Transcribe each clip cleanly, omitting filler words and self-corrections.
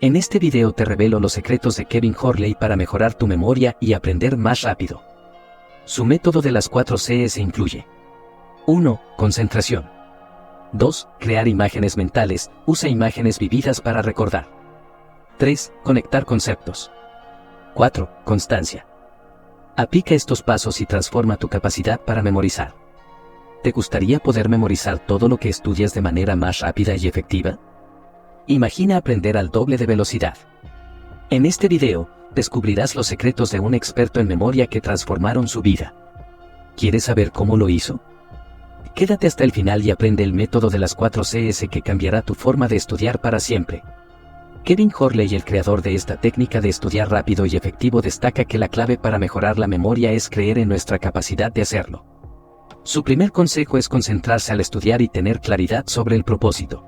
En este video te revelo los secretos de Kevin Horley para mejorar tu memoria y aprender más rápido. Su método de las 4 Cs incluye 1. Concentración. 2. Crear imágenes mentales, usa imágenes vividas para recordar. 3. Conectar conceptos. 4. Constancia. Aplica estos pasos y transforma tu capacidad para memorizar. ¿Te gustaría poder memorizar todo lo que estudias de manera más rápida y efectiva? Imagina aprender al doble de velocidad. En este video, descubrirás los secretos de un experto en memoria que transformaron su vida. ¿Quieres saber cómo lo hizo? Quédate hasta el final y aprende el método de las 4 Cs que cambiará tu forma de estudiar para siempre. Kevin Horley, el creador de esta técnica de estudiar rápido y efectivo, destaca que la clave para mejorar la memoria es creer en nuestra capacidad de hacerlo. Su primer consejo es concentrarse al estudiar y tener claridad sobre el propósito.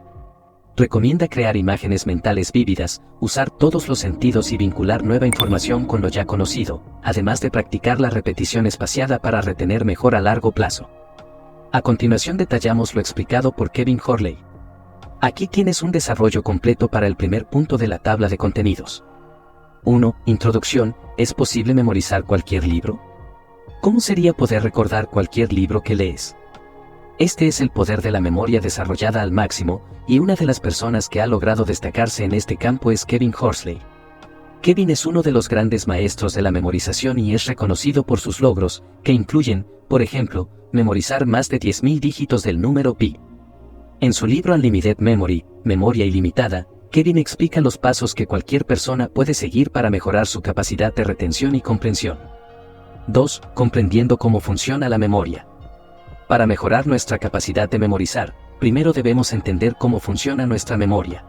Recomienda crear imágenes mentales vívidas, usar todos los sentidos y vincular nueva información con lo ya conocido, además de practicar la repetición espaciada para retener mejor a largo plazo. A continuación detallamos lo explicado por Kevin Horley. Aquí tienes un desarrollo completo para el primer punto de la tabla de contenidos. 1. Introducción. ¿Es posible memorizar cualquier libro? ¿Cómo sería poder recordar cualquier libro que lees? Este es el poder de la memoria desarrollada al máximo, y una de las personas que ha logrado destacarse en este campo es Kevin Horley. Kevin es uno de los grandes maestros de la memorización y es reconocido por sus logros, que incluyen, por ejemplo, memorizar más de 10.000 dígitos del número pi. En su libro Unlimited Memory, Memoria Ilimitada, Kevin explica los pasos que cualquier persona puede seguir para mejorar su capacidad de retención y comprensión. 2. Comprendiendo cómo funciona la memoria. Para mejorar nuestra capacidad de memorizar, primero debemos entender cómo funciona nuestra memoria.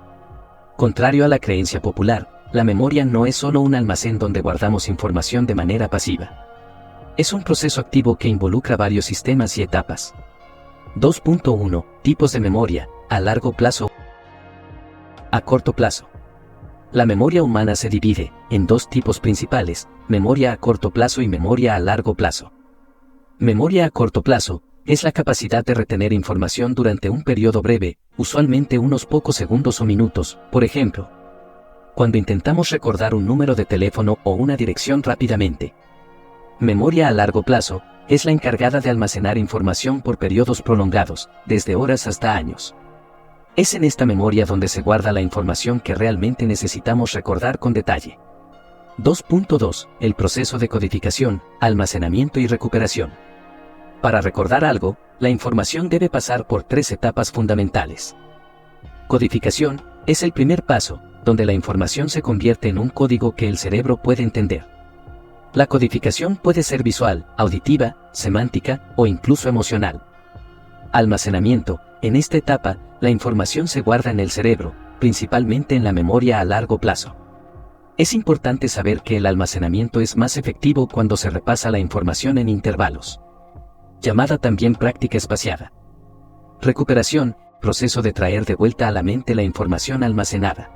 Contrario a la creencia popular, la memoria no es solo un almacén donde guardamos información de manera pasiva. Es un proceso activo que involucra varios sistemas y etapas. 2.1. Tipos de memoria, a largo plazo. A corto plazo. La memoria humana se divide en dos tipos principales: memoria a corto plazo y memoria a largo plazo. Memoria a corto plazo es la capacidad de retener información durante un periodo breve, usualmente unos pocos segundos o minutos. Por ejemplo, cuando intentamos recordar un número de teléfono o una dirección rápidamente. Memoria a largo plazo es la encargada de almacenar información por periodos prolongados, desde horas hasta años. Es en esta memoria donde se guarda la información que realmente necesitamos recordar con detalle. 2.2. El proceso de codificación, almacenamiento y recuperación. Para recordar algo, la información debe pasar por 3 etapas fundamentales. Codificación es el primer paso, donde la información se convierte en un código que el cerebro puede entender. La codificación puede ser visual, auditiva, semántica o incluso emocional. Almacenamiento. En esta etapa, la información se guarda en el cerebro, principalmente en la memoria a largo plazo. Es importante saber que el almacenamiento es más efectivo cuando se repasa la información en intervalos. Llamada también práctica espaciada. Recuperación, proceso de traer de vuelta a la mente la información almacenada.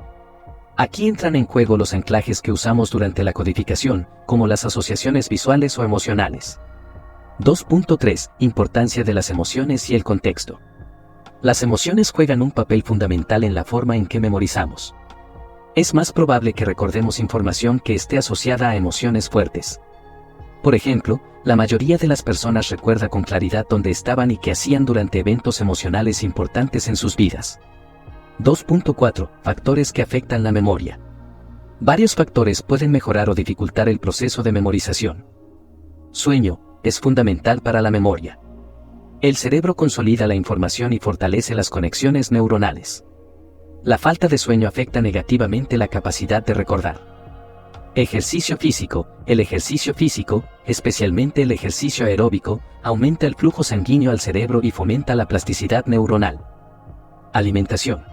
Aquí entran en juego los anclajes que usamos durante la codificación, como las asociaciones visuales o emocionales. 2.3. Importancia de las emociones y el contexto. Las emociones juegan un papel fundamental en la forma en que memorizamos. Es más probable que recordemos información que esté asociada a emociones fuertes. Por ejemplo, la mayoría de las personas recuerda con claridad dónde estaban y qué hacían durante eventos emocionales importantes en sus vidas. 2.4. Factores que afectan la memoria. Varios factores pueden mejorar o dificultar el proceso de memorización. Sueño es fundamental para la memoria. El cerebro consolida la información y fortalece las conexiones neuronales. La falta de sueño afecta negativamente la capacidad de recordar. Ejercicio físico. El ejercicio físico, especialmente el ejercicio aeróbico, aumenta el flujo sanguíneo al cerebro y fomenta la plasticidad neuronal. Alimentación.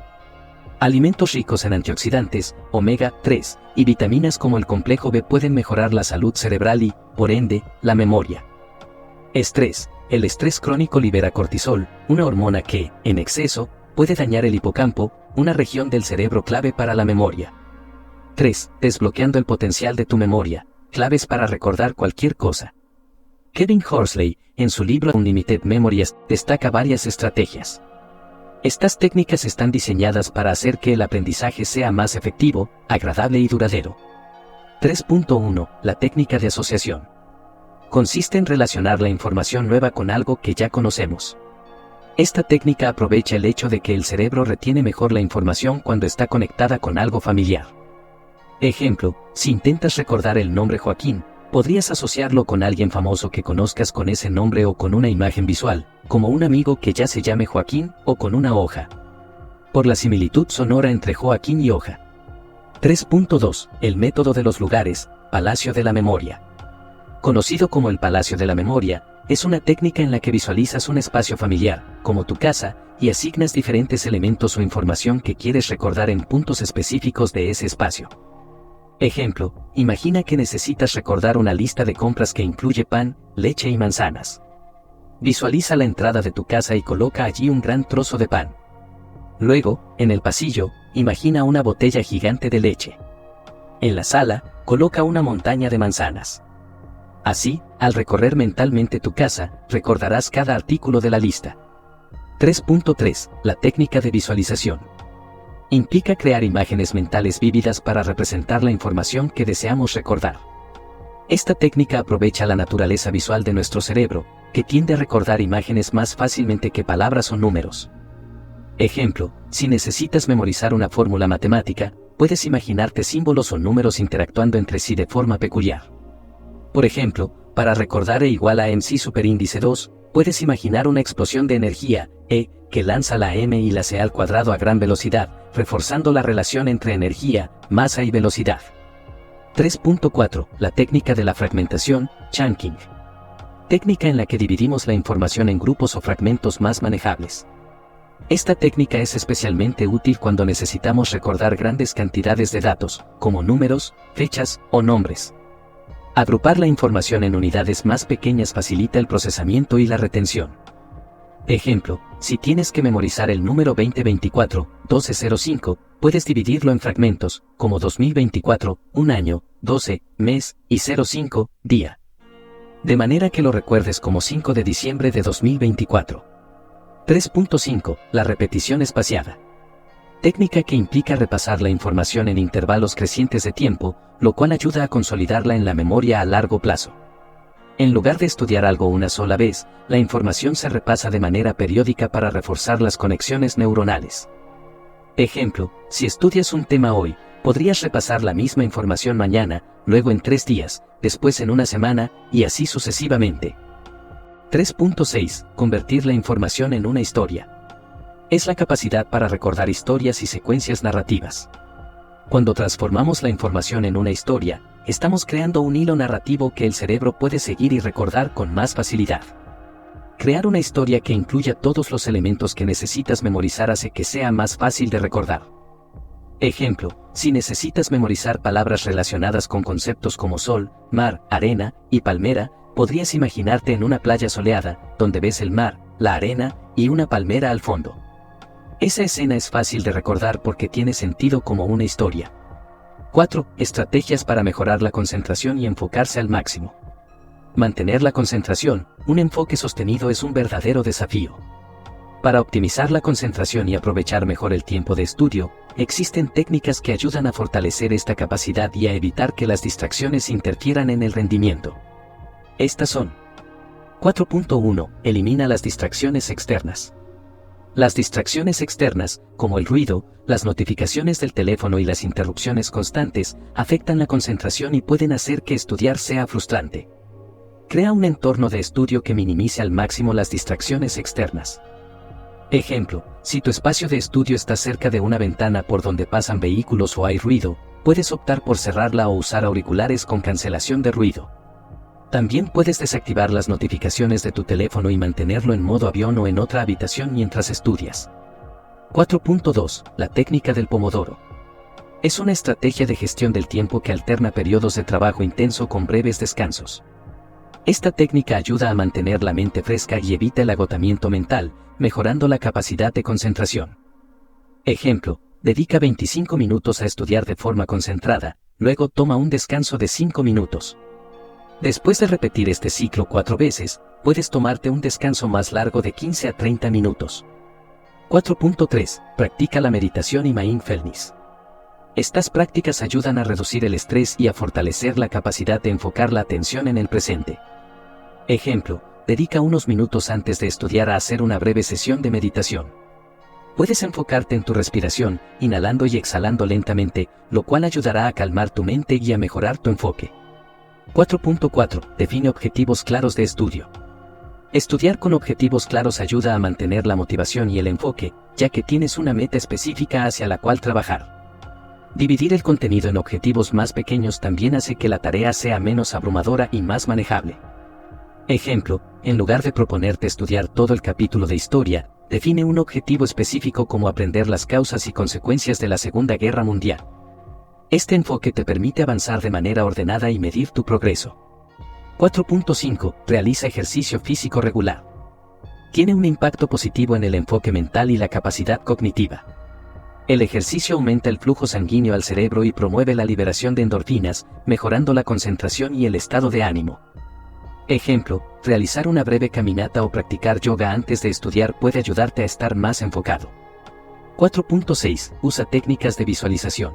Alimentos ricos en antioxidantes, omega 3 y vitaminas como el complejo B pueden mejorar la salud cerebral y, por ende, la memoria. Estrés. El estrés crónico libera cortisol, una hormona que, en exceso, puede dañar el hipocampo, una región del cerebro clave para la memoria. 3. Desbloqueando el potencial de tu memoria, claves para recordar cualquier cosa. Kevin Horley, en su libro Unlimited Memories, destaca varias estrategias. Estas técnicas están diseñadas para hacer que el aprendizaje sea más efectivo, agradable y duradero. 3.1. La técnica de asociación. Consiste en relacionar la información nueva con algo que ya conocemos. Esta técnica aprovecha el hecho de que el cerebro retiene mejor la información cuando está conectada con algo familiar. Ejemplo, si intentas recordar el nombre Joaquín, podrías asociarlo con alguien famoso que conozcas con ese nombre o con una imagen visual, como un amigo que ya se llame Joaquín o con una hoja. Por la similitud sonora entre Joaquín y hoja. 3.2. El método de los lugares, Palacio de la Memoria. Conocido como el Palacio de la Memoria, es una técnica en la que visualizas un espacio familiar, como tu casa, y asignas diferentes elementos o información que quieres recordar en puntos específicos de ese espacio. Ejemplo, imagina que necesitas recordar una lista de compras que incluye pan, leche y manzanas. Visualiza la entrada de tu casa y coloca allí un gran trozo de pan. Luego, en el pasillo, imagina una botella gigante de leche. En la sala, coloca una montaña de manzanas. Así, al recorrer mentalmente tu casa, recordarás cada artículo de la lista. 3.3. La técnica de visualización. Implica crear imágenes mentales vívidas para representar la información que deseamos recordar. Esta técnica aprovecha la naturaleza visual de nuestro cerebro, que tiende a recordar imágenes más fácilmente que palabras o números. Ejemplo, si necesitas memorizar una fórmula matemática, puedes imaginarte símbolos o números interactuando entre sí de forma peculiar. Por ejemplo, para recordar E igual a mc superíndice 2, puedes imaginar una explosión de energía, E, que lanza la m y la c al cuadrado a gran velocidad, reforzando la relación entre energía, masa y velocidad. 3.4. La técnica de la fragmentación, chunking. Técnica en la que dividimos la información en grupos o fragmentos más manejables. Esta técnica es especialmente útil cuando necesitamos recordar grandes cantidades de datos, como números, fechas o nombres. Agrupar la información en unidades más pequeñas facilita el procesamiento y la retención. Ejemplo, si tienes que memorizar el número 2024-1205, puedes dividirlo en fragmentos, como 2024, un año, 12, mes, y 05, día. De manera que lo recuerdes como 5 de diciembre de 2024. 3.5. La repetición espaciada. Técnica que implica repasar la información en intervalos crecientes de tiempo, lo cual ayuda a consolidarla en la memoria a largo plazo. En lugar de estudiar algo una sola vez, la información se repasa de manera periódica para reforzar las conexiones neuronales. Ejemplo, si estudias un tema hoy, podrías repasar la misma información mañana, luego en 3 días, después en una semana, y así sucesivamente. 3.6. Convertir la información en una historia. Es la capacidad para recordar historias y secuencias narrativas. Cuando transformamos la información en una historia, estamos creando un hilo narrativo que el cerebro puede seguir y recordar con más facilidad. Crear una historia que incluya todos los elementos que necesitas memorizar hace que sea más fácil de recordar. Ejemplo, si necesitas memorizar palabras relacionadas con conceptos como sol, mar, arena y palmera, podrías imaginarte en una playa soleada, donde ves el mar, la arena y una palmera al fondo. Esa escena es fácil de recordar porque tiene sentido como una historia. 4. Estrategias para mejorar la concentración y enfocarse al máximo. Mantener la concentración, un enfoque sostenido es un verdadero desafío. Para optimizar la concentración y aprovechar mejor el tiempo de estudio, existen técnicas que ayudan a fortalecer esta capacidad y a evitar que las distracciones interfieran en el rendimiento. Estas son: 4.1. Elimina las distracciones externas. Las distracciones externas, como el ruido, las notificaciones del teléfono y las interrupciones constantes, afectan la concentración y pueden hacer que estudiar sea frustrante. Crea un entorno de estudio que minimice al máximo las distracciones externas. Ejemplo, si tu espacio de estudio está cerca de una ventana por donde pasan vehículos o hay ruido, puedes optar por cerrarla o usar auriculares con cancelación de ruido. También puedes desactivar las notificaciones de tu teléfono y mantenerlo en modo avión o en otra habitación mientras estudias. 4.2. La técnica del pomodoro. Es una estrategia de gestión del tiempo que alterna periodos de trabajo intenso con breves descansos. Esta técnica ayuda a mantener la mente fresca y evita el agotamiento mental, mejorando la capacidad de concentración. Ejemplo, dedica 25 minutos a estudiar de forma concentrada, luego toma un descanso de 5 minutos. Después de repetir este ciclo 4 veces, puedes tomarte un descanso más largo de 15 a 30 minutos. 4.3. Practica la meditación y mindfulness. Estas prácticas ayudan a reducir el estrés y a fortalecer la capacidad de enfocar la atención en el presente. Ejemplo, dedica unos minutos antes de estudiar a hacer una breve sesión de meditación. Puedes enfocarte en tu respiración, inhalando y exhalando lentamente, lo cual ayudará a calmar tu mente y a mejorar tu enfoque. 4.4. Define objetivos claros de estudio. Estudiar con objetivos claros ayuda a mantener la motivación y el enfoque, ya que tienes una meta específica hacia la cual trabajar. Dividir el contenido en objetivos más pequeños también hace que la tarea sea menos abrumadora y más manejable. Ejemplo, en lugar de proponerte estudiar todo el capítulo de historia, define un objetivo específico como aprender las causas y consecuencias de la Segunda Guerra Mundial. Este enfoque te permite avanzar de manera ordenada y medir tu progreso. 4.5. Realiza ejercicio físico regular. Tiene un impacto positivo en el enfoque mental y la capacidad cognitiva. El ejercicio aumenta el flujo sanguíneo al cerebro y promueve la liberación de endorfinas, mejorando la concentración y el estado de ánimo. Ejemplo, realizar una breve caminata o practicar yoga antes de estudiar puede ayudarte a estar más enfocado. 4.6. Usa técnicas de visualización.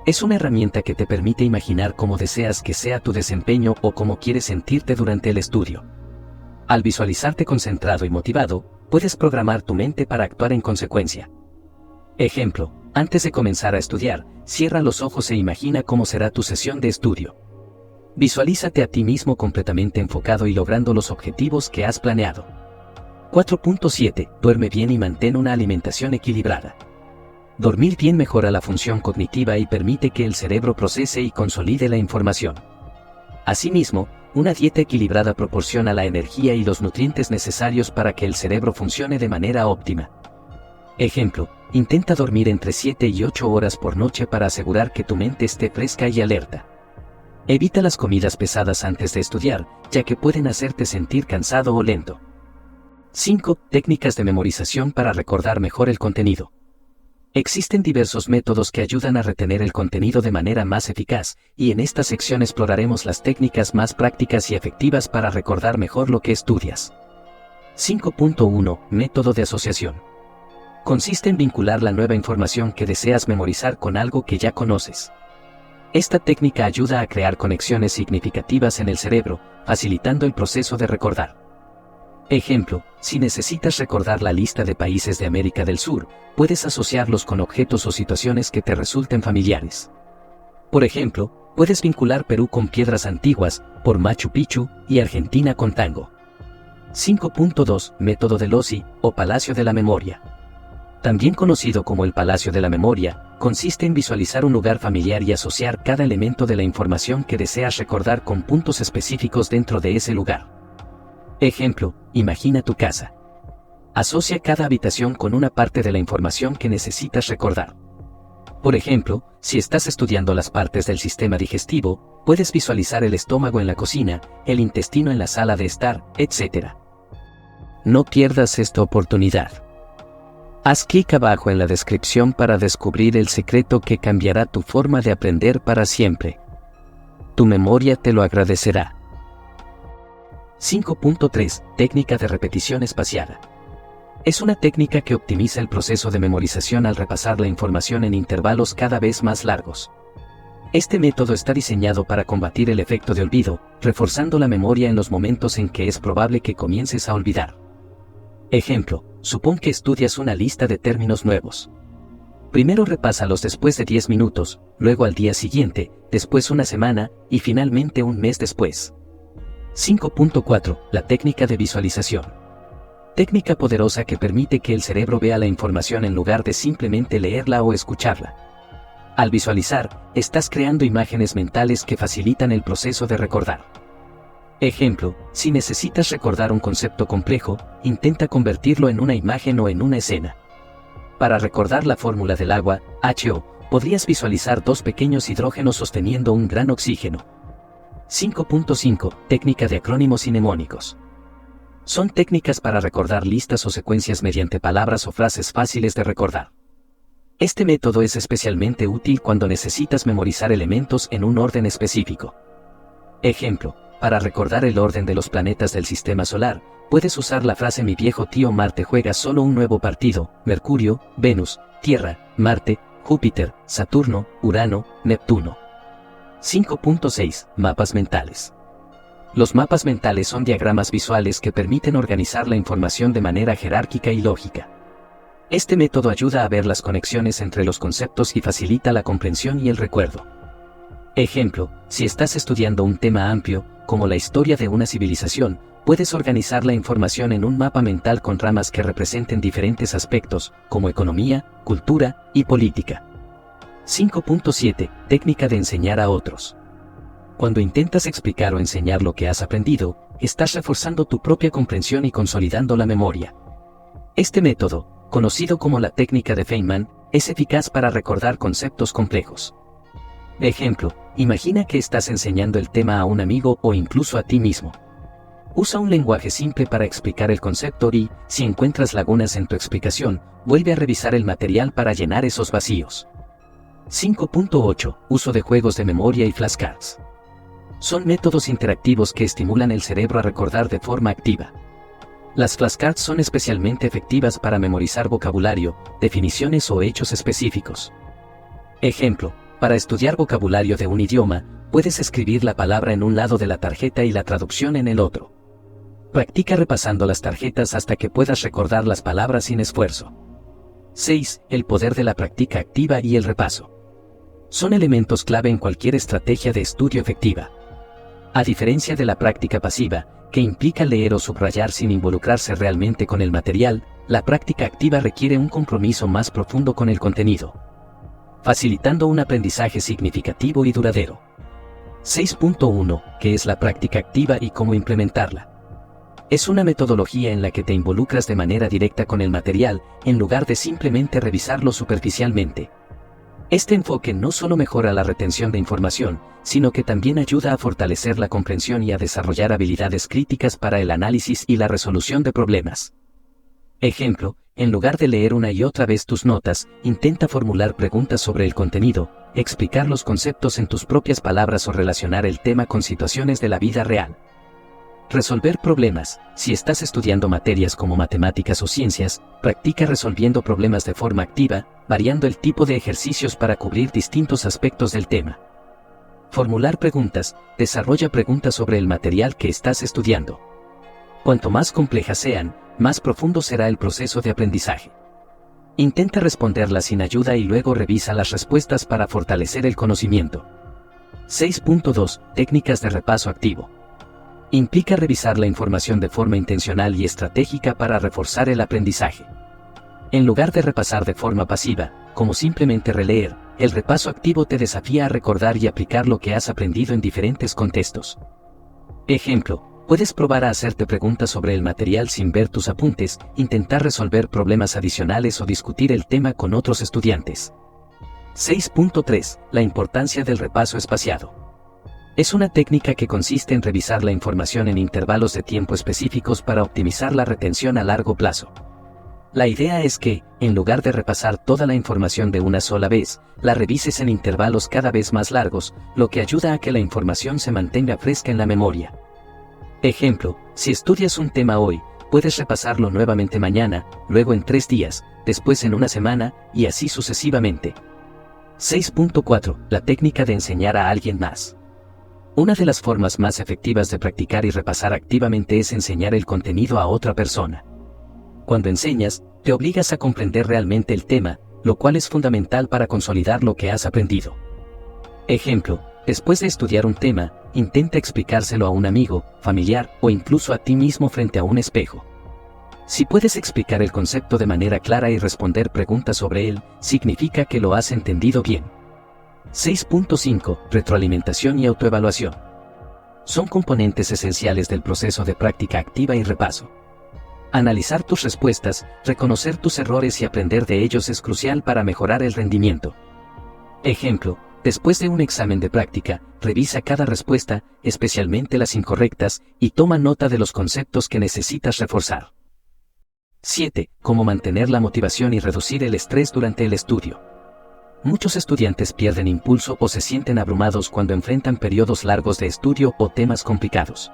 Es una herramienta que te permite imaginar cómo deseas que sea tu desempeño o cómo quieres sentirte durante el estudio. Al visualizarte concentrado y motivado, puedes programar tu mente para actuar en consecuencia. Ejemplo, antes de comenzar a estudiar, cierra los ojos e imagina cómo será tu sesión de estudio. Visualízate a ti mismo completamente enfocado y logrando los objetivos que has planeado. 4.7. Duerme bien y mantén una alimentación equilibrada. Dormir bien mejora la función cognitiva y permite que el cerebro procese y consolide la información. Asimismo, una dieta equilibrada proporciona la energía y los nutrientes necesarios para que el cerebro funcione de manera óptima. Ejemplo, intenta dormir entre 7 y 8 horas por noche para asegurar que tu mente esté fresca y alerta. Evita las comidas pesadas antes de estudiar, ya que pueden hacerte sentir cansado o lento. 5. Técnicas de memorización para recordar mejor el contenido. Existen diversos métodos que ayudan a retener el contenido de manera más eficaz, y en esta sección exploraremos las técnicas más prácticas y efectivas para recordar mejor lo que estudias. 5.1. Método de asociación. Consiste en vincular la nueva información que deseas memorizar con algo que ya conoces. Esta técnica ayuda a crear conexiones significativas en el cerebro, facilitando el proceso de recordar. Ejemplo, si necesitas recordar la lista de países de América del Sur, puedes asociarlos con objetos o situaciones que te resulten familiares. Por ejemplo, puedes vincular Perú con piedras antiguas, por Machu Picchu, y Argentina con tango. 5.2. Método de Lossy, o Palacio de la Memoria. También conocido como el Palacio de la Memoria, consiste en visualizar un lugar familiar y asociar cada elemento de la información que deseas recordar con puntos específicos dentro de ese lugar. Ejemplo, imagina tu casa. Asocia cada habitación con una parte de la información que necesitas recordar. Por ejemplo, si estás estudiando las partes del sistema digestivo, puedes visualizar el estómago en la cocina, el intestino en la sala de estar, etc. No pierdas esta oportunidad. Haz clic abajo en la descripción para descubrir el secreto que cambiará tu forma de aprender para siempre. Tu memoria te lo agradecerá. 5.3. Técnica de repetición espaciada. Es una técnica que optimiza el proceso de memorización al repasar la información en intervalos cada vez más largos. Este método está diseñado para combatir el efecto de olvido, reforzando la memoria en los momentos en que es probable que comiences a olvidar. Ejemplo, supón que estudias una lista de términos nuevos. Primero repásalos después de 10 minutos, luego al día siguiente, después una semana, y finalmente un mes después. 5.4. La técnica de visualización. Técnica poderosa que permite que el cerebro vea la información en lugar de simplemente leerla o escucharla. Al visualizar, estás creando imágenes mentales que facilitan el proceso de recordar. Ejemplo, si necesitas recordar un concepto complejo, intenta convertirlo en una imagen o en una escena. Para recordar la fórmula del agua, H2O, podrías visualizar dos pequeños hidrógenos sosteniendo un gran oxígeno. 5.5. Técnica de acrónimos y mnemónicos. Son técnicas para recordar listas o secuencias mediante palabras o frases fáciles de recordar. Este método es especialmente útil cuando necesitas memorizar elementos en un orden específico. Ejemplo, para recordar el orden de los planetas del sistema solar, puedes usar la frase mi viejo tío Marte juega solo un nuevo partido: Mercurio, Venus, Tierra, Marte, Júpiter, Saturno, Urano, Neptuno. 5.6. Mapas mentales. Los mapas mentales son diagramas visuales que permiten organizar la información de manera jerárquica y lógica. Este método ayuda a ver las conexiones entre los conceptos y facilita la comprensión y el recuerdo. Ejemplo, si estás estudiando un tema amplio, como la historia de una civilización, puedes organizar la información en un mapa mental con ramas que representen diferentes aspectos, como economía, cultura y política. 5.7. Técnica de enseñar a otros. Cuando intentas explicar o enseñar lo que has aprendido, estás reforzando tu propia comprensión y consolidando la memoria. Este método, conocido como la técnica de Feynman, es eficaz para recordar conceptos complejos. Ejemplo, imagina que estás enseñando el tema a un amigo o incluso a ti mismo. Usa un lenguaje simple para explicar el concepto y, si encuentras lagunas en tu explicación, vuelve a revisar el material para llenar esos vacíos. 5.8. Uso de juegos de memoria y flashcards. Son métodos interactivos que estimulan el cerebro a recordar de forma activa. Las flashcards son especialmente efectivas para memorizar vocabulario, definiciones o hechos específicos. Ejemplo, para estudiar vocabulario de un idioma, puedes escribir la palabra en un lado de la tarjeta y la traducción en el otro. Practica repasando las tarjetas hasta que puedas recordar las palabras sin esfuerzo. 6. El poder de la práctica activa y el repaso. Son elementos clave en cualquier estrategia de estudio efectiva. A diferencia de la práctica pasiva, que implica leer o subrayar sin involucrarse realmente con el material, la práctica activa requiere un compromiso más profundo con el contenido, facilitando un aprendizaje significativo y duradero. 6.1. ¿Qué es la práctica activa y cómo implementarla? Es una metodología en la que te involucras de manera directa con el material, en lugar de simplemente revisarlo superficialmente. Este enfoque no solo mejora la retención de información, sino que también ayuda a fortalecer la comprensión y a desarrollar habilidades críticas para el análisis y la resolución de problemas. Ejemplo, en lugar de leer una y otra vez tus notas, intenta formular preguntas sobre el contenido, explicar los conceptos en tus propias palabras o relacionar el tema con situaciones de la vida real. Resolver problemas. Si estás estudiando materias como matemáticas o ciencias, practica resolviendo problemas de forma activa, variando el tipo de ejercicios para cubrir distintos aspectos del tema. Formular preguntas. Desarrolla preguntas sobre el material que estás estudiando. Cuanto más complejas sean, más profundo será el proceso de aprendizaje. Intenta responderlas sin ayuda y luego revisa las respuestas para fortalecer el conocimiento. 6.2. Técnicas de repaso activo. Implica revisar la información de forma intencional y estratégica para reforzar el aprendizaje. En lugar de repasar de forma pasiva, como simplemente releer, el repaso activo te desafía a recordar y aplicar lo que has aprendido en diferentes contextos. Ejemplo, puedes probar a hacerte preguntas sobre el material sin ver tus apuntes, intentar resolver problemas adicionales o discutir el tema con otros estudiantes. 6.3. La importancia del repaso espaciado. Es una técnica que consiste en revisar la información en intervalos de tiempo específicos para optimizar la retención a largo plazo. La idea es que, en lugar de repasar toda la información de una sola vez, la revises en intervalos cada vez más largos, lo que ayuda a que la información se mantenga fresca en la memoria. Ejemplo, si estudias un tema hoy, puedes repasarlo nuevamente mañana, luego en 3 días, después en una semana, y así sucesivamente. 6.4. La técnica de enseñar a alguien más. Una de las formas más efectivas de practicar y repasar activamente es enseñar el contenido a otra persona. Cuando enseñas, te obligas a comprender realmente el tema, lo cual es fundamental para consolidar lo que has aprendido. Ejemplo, después de estudiar un tema, intenta explicárselo a un amigo, familiar o incluso a ti mismo frente a un espejo. Si puedes explicar el concepto de manera clara y responder preguntas sobre él, significa que lo has entendido bien. 6.5. Retroalimentación y autoevaluación. Son componentes esenciales del proceso de práctica activa y repaso. Analizar tus respuestas, reconocer tus errores y aprender de ellos es crucial para mejorar el rendimiento. Ejemplo, después de un examen de práctica, revisa cada respuesta, especialmente las incorrectas, y toma nota de los conceptos que necesitas reforzar. 7. Cómo mantener la motivación y reducir el estrés durante el estudio. Muchos estudiantes pierden impulso o se sienten abrumados cuando enfrentan periodos largos de estudio o temas complicados.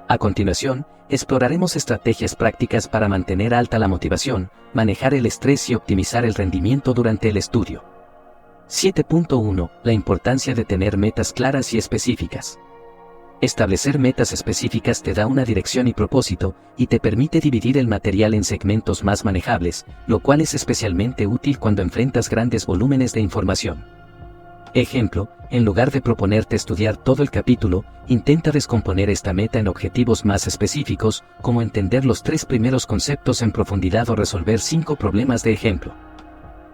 A continuación, exploraremos estrategias prácticas para mantener alta la motivación, manejar el estrés y optimizar el rendimiento durante el estudio. 7.1. La importancia de tener metas claras y específicas. Establecer metas específicas te da una dirección y propósito, y te permite dividir el material en segmentos más manejables, lo cual es especialmente útil cuando enfrentas grandes volúmenes de información. Ejemplo, en lugar de proponerte estudiar todo el capítulo, intenta descomponer esta meta en objetivos más específicos, como entender los 3 primeros conceptos en profundidad o resolver 5 problemas de ejemplo.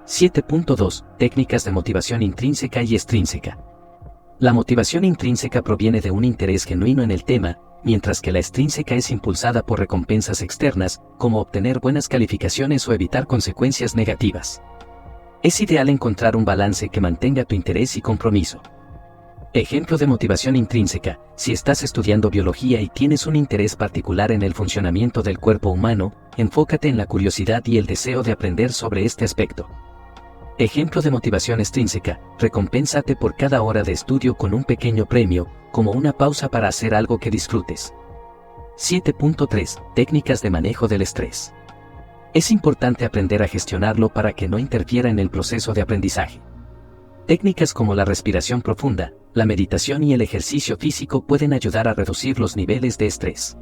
7.2. Técnicas de motivación intrínseca y extrínseca. La motivación intrínseca proviene de un interés genuino en el tema, mientras que la extrínseca es impulsada por recompensas externas, como obtener buenas calificaciones o evitar consecuencias negativas. Es ideal encontrar un balance que mantenga tu interés y compromiso. Ejemplo de motivación intrínseca: si estás estudiando biología y tienes un interés particular en el funcionamiento del cuerpo humano, enfócate en la curiosidad y el deseo de aprender sobre este aspecto. Ejemplo de motivación extrínseca: recompénsate por cada hora de estudio con un pequeño premio, como una pausa para hacer algo que disfrutes. 7.3. Técnicas de manejo del estrés. Es importante aprender a gestionarlo para que no interfiera en el proceso de aprendizaje. Técnicas como la respiración profunda, la meditación y el ejercicio físico pueden ayudar a reducir los niveles de estrés.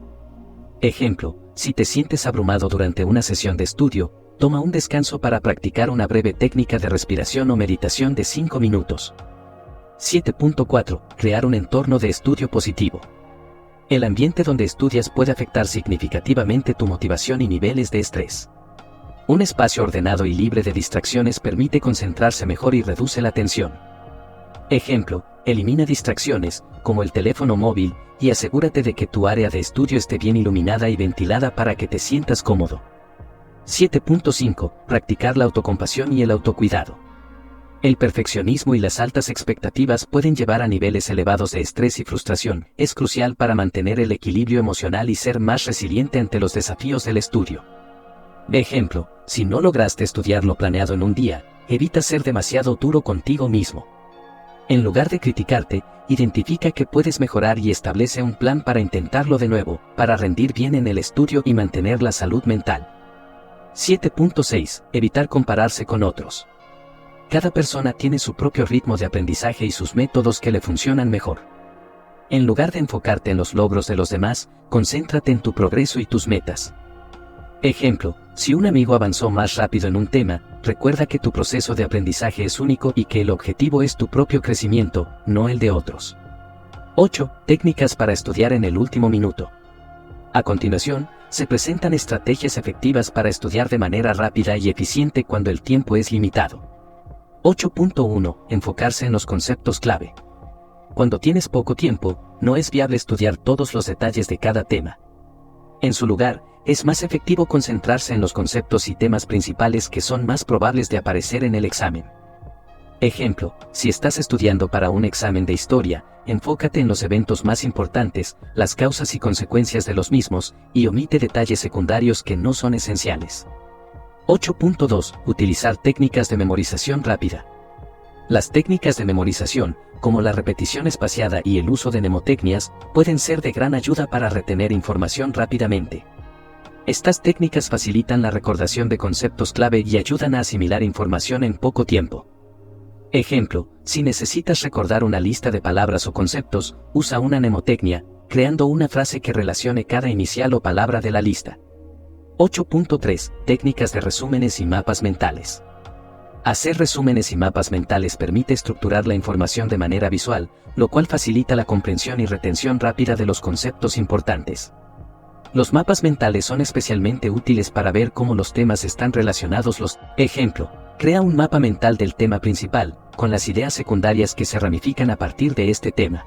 Ejemplo, si te sientes abrumado durante una sesión de estudio, toma un descanso para practicar una breve técnica de respiración o meditación de 5 minutos. 7.4. Crear un entorno de estudio positivo. El ambiente donde estudias puede afectar significativamente tu motivación y niveles de estrés. Un espacio ordenado y libre de distracciones permite concentrarse mejor y reduce la tensión. Ejemplo, elimina distracciones, como el teléfono móvil, y asegúrate de que tu área de estudio esté bien iluminada y ventilada para que te sientas cómodo. 7.5. Practicar la autocompasión y el autocuidado. El perfeccionismo y las altas expectativas pueden llevar a niveles elevados de estrés y frustración. Es crucial para mantener el equilibrio emocional y ser más resiliente ante los desafíos del estudio. Ejemplo, si no lograste estudiar lo planeado en un día, evita ser demasiado duro contigo mismo. En lugar de criticarte, identifica que puedes mejorar y establece un plan para intentarlo de nuevo, para rendir bien en el estudio y mantener la salud mental. 7.6. Evitar compararse con otros. Cada persona tiene su propio ritmo de aprendizaje y sus métodos que le funcionan mejor. En lugar de enfocarte en los logros de los demás, concéntrate en tu progreso y tus metas. Ejemplo, si un amigo avanzó más rápido en un tema, recuerda que tu proceso de aprendizaje es único y que el objetivo es tu propio crecimiento, no el de otros. 8. Técnicas para estudiar en el último minuto. A continuación, se presentan estrategias efectivas para estudiar de manera rápida y eficiente cuando el tiempo es limitado. 8.1. Enfocarse en los conceptos clave. Cuando tienes poco tiempo, no es viable estudiar todos los detalles de cada tema. En su lugar, es más efectivo concentrarse en los conceptos y temas principales que son más probables de aparecer en el examen. Ejemplo, si estás estudiando para un examen de historia, enfócate en los eventos más importantes, las causas y consecuencias de los mismos, y omite detalles secundarios que no son esenciales. 8.2. Utilizar técnicas de memorización rápida. Las técnicas de memorización, como la repetición espaciada y el uso de mnemotecnias, pueden ser de gran ayuda para retener información rápidamente. Estas técnicas facilitan la recordación de conceptos clave y ayudan a asimilar información en poco tiempo. Ejemplo, si necesitas recordar una lista de palabras o conceptos, usa una mnemotecnia, creando una frase que relacione cada inicial o palabra de la lista. 8.3. Técnicas de resúmenes y mapas mentales. Hacer resúmenes y mapas mentales permite estructurar la información de manera visual, lo cual facilita la comprensión y retención rápida de los conceptos importantes. Los mapas mentales son especialmente útiles para ver cómo los temas están relacionados. Ejemplo, crea un mapa mental del tema principal, con las ideas secundarias que se ramifican a partir de este tema.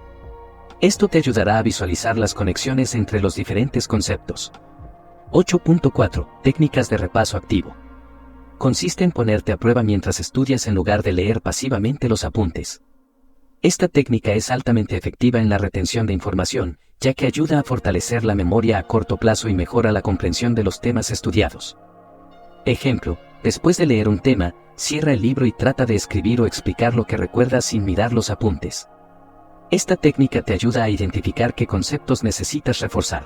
Esto te ayudará a visualizar las conexiones entre los diferentes conceptos. 8.4. Técnicas de repaso activo. Consiste en ponerte a prueba mientras estudias en lugar de leer pasivamente los apuntes. Esta técnica es altamente efectiva en la retención de información, ya que ayuda a fortalecer la memoria a corto plazo y mejora la comprensión de los temas estudiados. Ejemplo, después de leer un tema, cierra el libro y trata de escribir o explicar lo que recuerdas sin mirar los apuntes. Esta técnica te ayuda a identificar qué conceptos necesitas reforzar.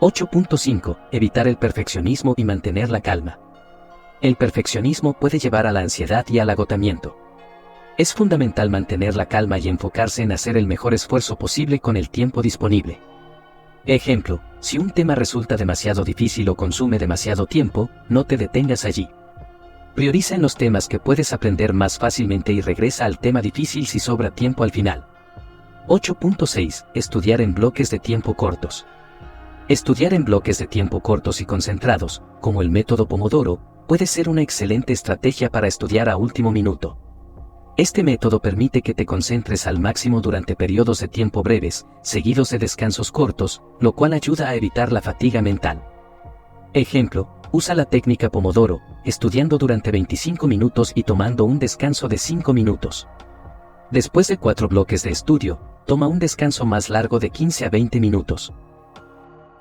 8.5. Evitar el perfeccionismo y mantener la calma. El perfeccionismo puede llevar a la ansiedad y al agotamiento. Es fundamental mantener la calma y enfocarse en hacer el mejor esfuerzo posible con el tiempo disponible. Ejemplo, si un tema resulta demasiado difícil o consume demasiado tiempo, no te detengas allí. Prioriza en los temas que puedes aprender más fácilmente y regresa al tema difícil si sobra tiempo al final. 8.6. Estudiar en bloques de tiempo cortos. Estudiar en bloques de tiempo cortos y concentrados, como el método Pomodoro, puede ser una excelente estrategia para estudiar a último minuto. Este método permite que te concentres al máximo durante periodos de tiempo breves, seguidos de descansos cortos, lo cual ayuda a evitar la fatiga mental. Ejemplo, usa la técnica Pomodoro, estudiando durante 25 minutos y tomando un descanso de 5 minutos. Después de 4 bloques de estudio, toma un descanso más largo de 15 a 20 minutos.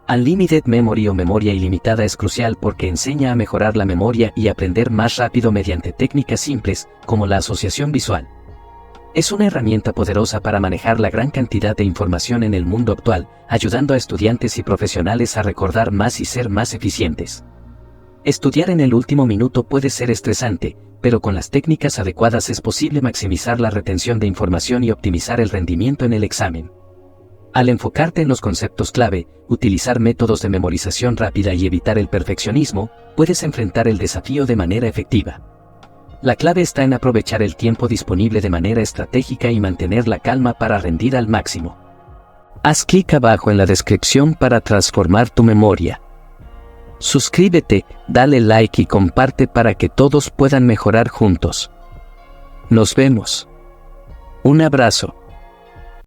Unlimited Memory o memoria ilimitada es crucial porque enseña a mejorar la memoria y aprender más rápido mediante técnicas simples, como la asociación visual. Es una herramienta poderosa para manejar la gran cantidad de información en el mundo actual, ayudando a estudiantes y profesionales a recordar más y ser más eficientes. Estudiar en el último minuto puede ser estresante, pero con las técnicas adecuadas es posible maximizar la retención de información y optimizar el rendimiento en el examen. Al enfocarte en los conceptos clave, utilizar métodos de memorización rápida y evitar el perfeccionismo, puedes enfrentar el desafío de manera efectiva. La clave está en aprovechar el tiempo disponible de manera estratégica y mantener la calma para rendir al máximo. Haz clic abajo en la descripción para transformar tu memoria. Suscríbete, dale like y comparte para que todos puedan mejorar juntos. Nos vemos. Un abrazo.